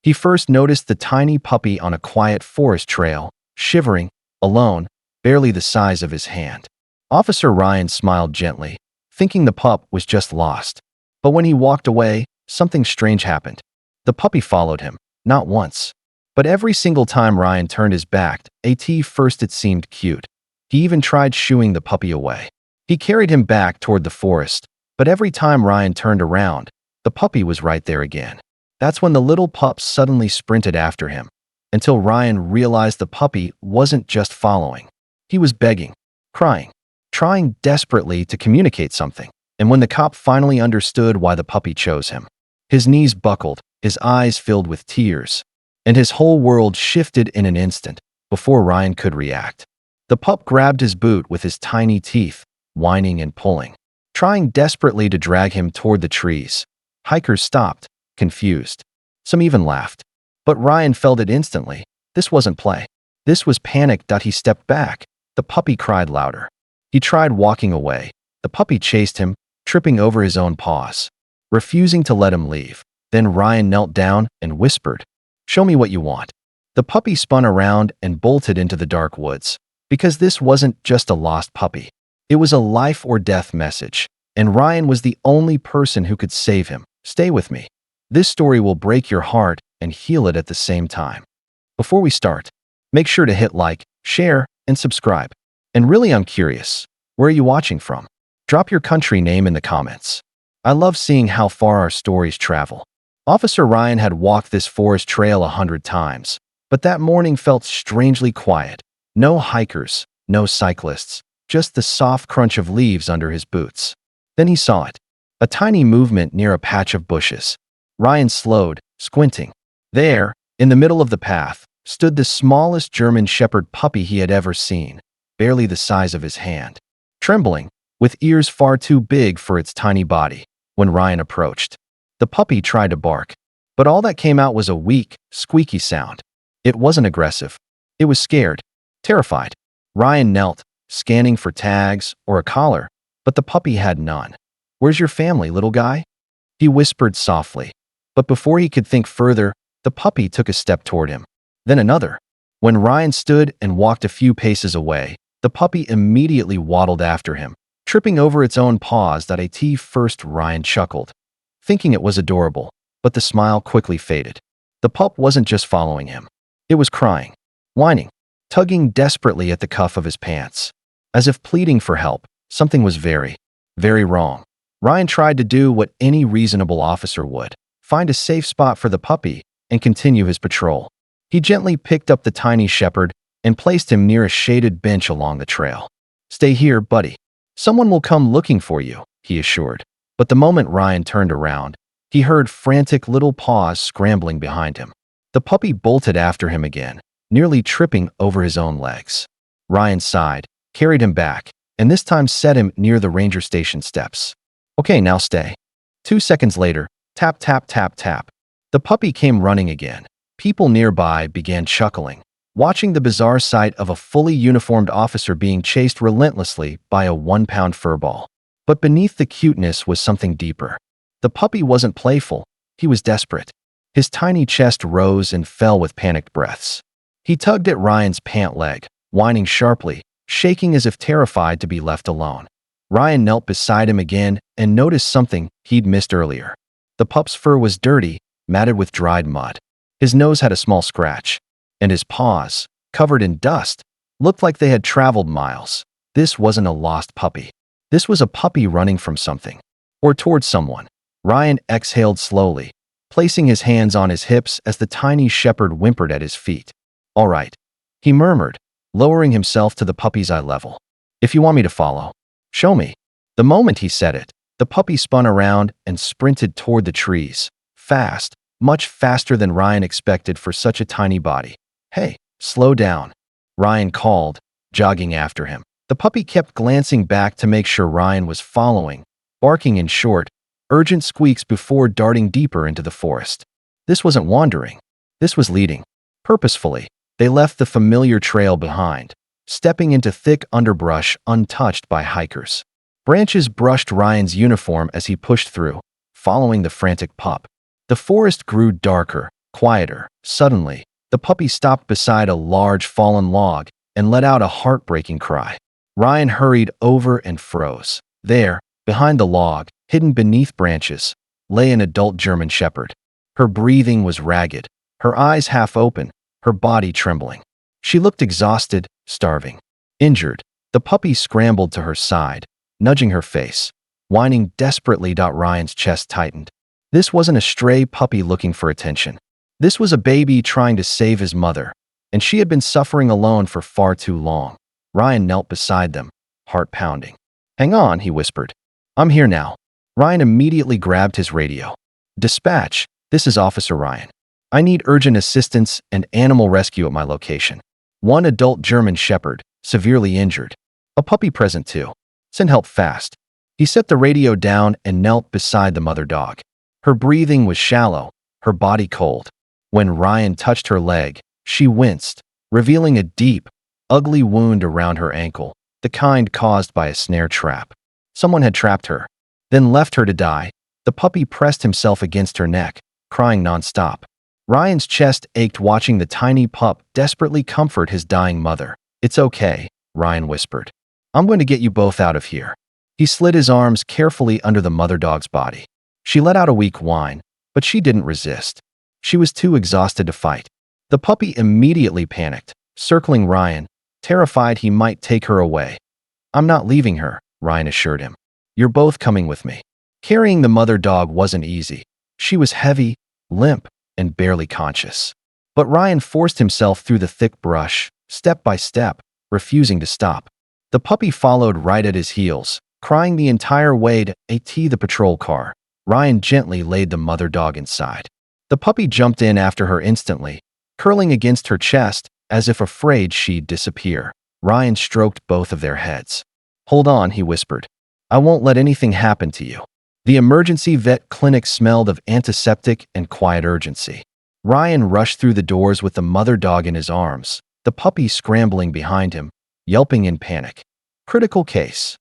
He first noticed the tiny puppy on a quiet forest trail, shivering, alone, barely the size of his hand. Officer Ryan smiled gently, thinking the pup was just lost. But when he walked away, something strange happened. The puppy followed him, not once, but every single time Ryan turned his back. First it seemed cute. He even tried shooing the puppy away. He carried him back toward the forest, but every time Ryan turned around, the puppy was right there again. That's when the little pup suddenly sprinted after him, until Ryan realized the puppy wasn't just following. He was begging, crying, trying desperately to communicate something. And when the cop finally understood why the puppy chose him, his knees buckled, his eyes filled with tears, and his whole world shifted in an instant before Ryan could react. The pup grabbed his boot with his tiny teeth, whining and pulling, trying desperately to drag him toward the trees. Hikers stopped, confused. Some even laughed. But Ryan felt it instantly. This wasn't play. This was panic. He stepped back. The puppy cried louder. He tried walking away. The puppy chased him, tripping over his own paws, refusing to let him leave. Then Ryan knelt down and whispered, "Show me what you want." The puppy spun around and bolted into the dark woods. Because this wasn't just a lost puppy. It was a life or death message, and Ryan was the only person who could save him. Stay with me. This story will break your heart and heal it at the same time. Before we start, make sure to hit like, share, and subscribe. And really, I'm curious, where are you watching from? Drop your country name in the comments. I love seeing how far our stories travel. Officer Ryan had walked this forest trail 100 times, but that morning felt strangely quiet. No hikers, no cyclists, just the soft crunch of leaves under his boots. Then he saw it, a tiny movement near a patch of bushes. Ryan slowed, squinting. There, in the middle of the path, stood the smallest German Shepherd puppy he had ever seen, barely the size of his hand. Trembling, with ears far too big for its tiny body, when Ryan approached. The puppy tried to bark, but all that came out was a weak, squeaky sound. It wasn't aggressive. It was scared, terrified. Ryan knelt, scanning for tags or a collar, but the puppy had none. "Where's your family, little guy?" He whispered softly. But before he could think further, the puppy took a step toward him. Then another. When Ryan stood and walked a few paces away, the puppy immediately waddled after him, tripping over its own paws. First Ryan chuckled, thinking it was adorable, but the smile quickly faded. The pup wasn't just following him. It was crying, whining, tugging desperately at the cuff of his pants, as if pleading for help. Something was very, very wrong. Ryan tried to do what any reasonable officer would, find a safe spot for the puppy and continue his patrol. He gently picked up the tiny shepherd and placed him near a shaded bench along the trail. "Stay here, buddy. Someone will come looking for you," he assured. But the moment Ryan turned around, he heard frantic little paws scrambling behind him. The puppy bolted after him again, nearly tripping over his own legs. Ryan sighed, carried him back, and this time set him near the ranger station steps. "Okay, now stay." 2 seconds later, tap, tap, tap, tap. The puppy came running again. People nearby began chuckling, watching the bizarre sight of a fully uniformed officer being chased relentlessly by a 1-pound furball. But beneath the cuteness was something deeper. The puppy wasn't playful, he was desperate. His tiny chest rose and fell with panicked breaths. He tugged at Ryan's pant leg, whining sharply, shaking as if terrified to be left alone. Ryan knelt beside him again and noticed something he'd missed earlier. The pup's fur was dirty, matted with dried mud. His nose had a small scratch, and his paws, covered in dust, looked like they had traveled miles. This wasn't a lost puppy. This was a puppy running from something, or towards someone. Ryan exhaled slowly, placing his hands on his hips as the tiny shepherd whimpered at his feet. "All right," he murmured, lowering himself to the puppy's eye level. "If you want me to follow, show me." The moment he said it, the puppy spun around and sprinted toward the trees, fast, much faster than Ryan expected for such a tiny body. "Hey, slow down," Ryan called, jogging after him. The puppy kept glancing back to make sure Ryan was following, barking in short, urgent squeaks before darting deeper into the forest. This wasn't wandering. This was leading. Purposefully, they left the familiar trail behind, stepping into thick underbrush untouched by hikers. Branches brushed Ryan's uniform as he pushed through, following the frantic pup. The forest grew darker, quieter. Suddenly, the puppy stopped beside a large fallen log and let out a heartbreaking cry. Ryan hurried over and froze. There, behind the log, hidden beneath branches, lay an adult German Shepherd. Her breathing was ragged, her eyes half open, her body trembling. She looked exhausted, starving. Injured, the puppy scrambled to her side, nudging her face, whining desperately. Ryan's chest tightened. This wasn't a stray puppy looking for attention. This was a baby trying to save his mother, and she had been suffering alone for far too long. Ryan knelt beside them, heart pounding. "Hang on," he whispered. "I'm here now." Ryan immediately grabbed his radio. "Dispatch, this is Officer Ryan. I need urgent assistance and animal rescue at my location. One adult German Shepherd, severely injured. A puppy present too. Send help fast." He set the radio down and knelt beside the mother dog. Her breathing was shallow, her body cold. When Ryan touched her leg, she winced, revealing a deep, ugly wound around her ankle, the kind caused by a snare trap. Someone had trapped her, then left her to die. The puppy pressed himself against her neck, crying nonstop. Ryan's chest ached watching the tiny pup desperately comfort his dying mother. "It's okay," Ryan whispered. "I'm going to get you both out of here." He slid his arms carefully under the mother dog's body. She let out a weak whine, but she didn't resist. She was too exhausted to fight. The puppy immediately panicked, circling Ryan, terrified he might take her away. "I'm not leaving her," Ryan assured him. "You're both coming with me." Carrying the mother dog wasn't easy. She was heavy, limp, and barely conscious. But Ryan forced himself through the thick brush, step by step, refusing to stop. The puppy followed right at his heels, crying the entire way to the patrol car. Ryan gently laid the mother dog inside. The puppy jumped in after her instantly, curling against her chest as if afraid she'd disappear. Ryan stroked both of their heads. "Hold on," he whispered. "I won't let anything happen to you." The emergency vet clinic smelled of antiseptic and quiet urgency. Ryan rushed through the doors with the mother dog in his arms, the puppy scrambling behind him, yelping in panic. "Critical case,"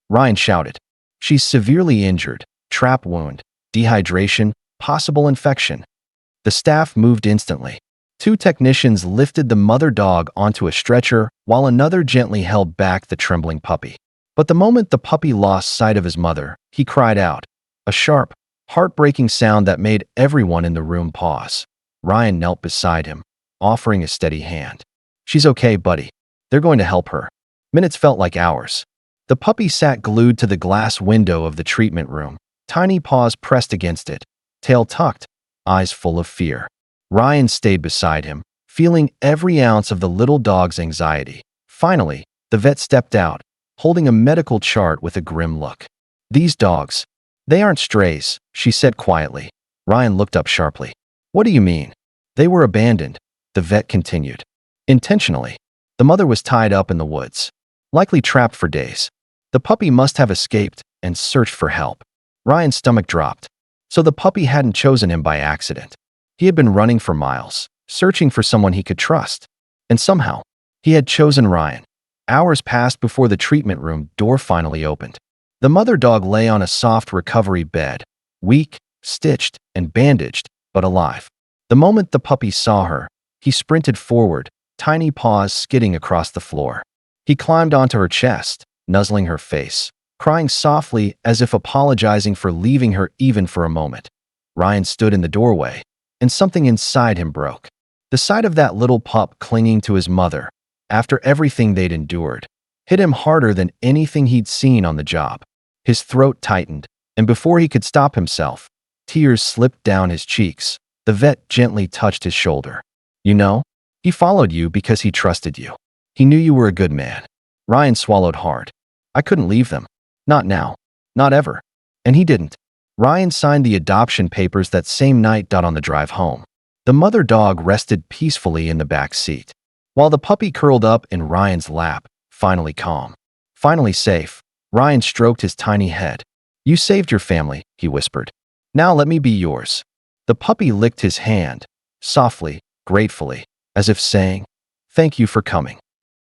Ryan shouted. "She's severely injured, trap wound, dehydration, possible infection." The staff moved instantly. 2 technicians lifted the mother dog onto a stretcher while another gently held back the trembling puppy. But the moment the puppy lost sight of his mother, he cried out, a sharp, heartbreaking sound that made everyone in the room pause. Ryan knelt beside him, offering a steady hand. "She's okay, buddy. They're going to help her." Minutes felt like hours. The puppy sat glued to the glass window of the treatment room, tiny paws pressed against it, tail tucked, eyes full of fear. Ryan stayed beside him, feeling every ounce of the little dog's anxiety. Finally, the vet stepped out, holding a medical chart with a grim look. "These dogs, they aren't strays," she said quietly. Ryan looked up sharply. "What do you mean?" "They were abandoned," the vet continued. "Intentionally. The mother was tied up in the woods, likely trapped for days. The puppy must have escaped and searched for help." Ryan's stomach dropped. So the puppy hadn't chosen him by accident. He had been running for miles, searching for someone he could trust. And somehow, he had chosen Ryan. Hours passed before the treatment room door finally opened. The mother dog lay on a soft recovery bed, weak, stitched, and bandaged, but alive. The moment the puppy saw her, he sprinted forward, tiny paws skidding across the floor. He climbed onto her chest, nuzzling her face, crying softly as if apologizing for leaving her even for a moment. Ryan stood in the doorway, and something inside him broke. The sight of that little pup clinging to his mother, after everything they'd endured, hit him harder than anything he'd seen on the job. His throat tightened, and before he could stop himself, tears slipped down his cheeks. The vet gently touched his shoulder. "You know, he followed you because he trusted you. He knew you were a good man." Ryan swallowed hard. "I couldn't leave them. Not now. Not ever." And he didn't. Ryan signed the adoption papers that same night. On the drive home, the mother dog rested peacefully in the back seat, while the puppy curled up in Ryan's lap, finally calm. Finally safe, Ryan stroked his tiny head. "You saved your family," he whispered. "Now let me be yours." The puppy licked his hand, softly, gratefully, as if saying, "Thank you for coming."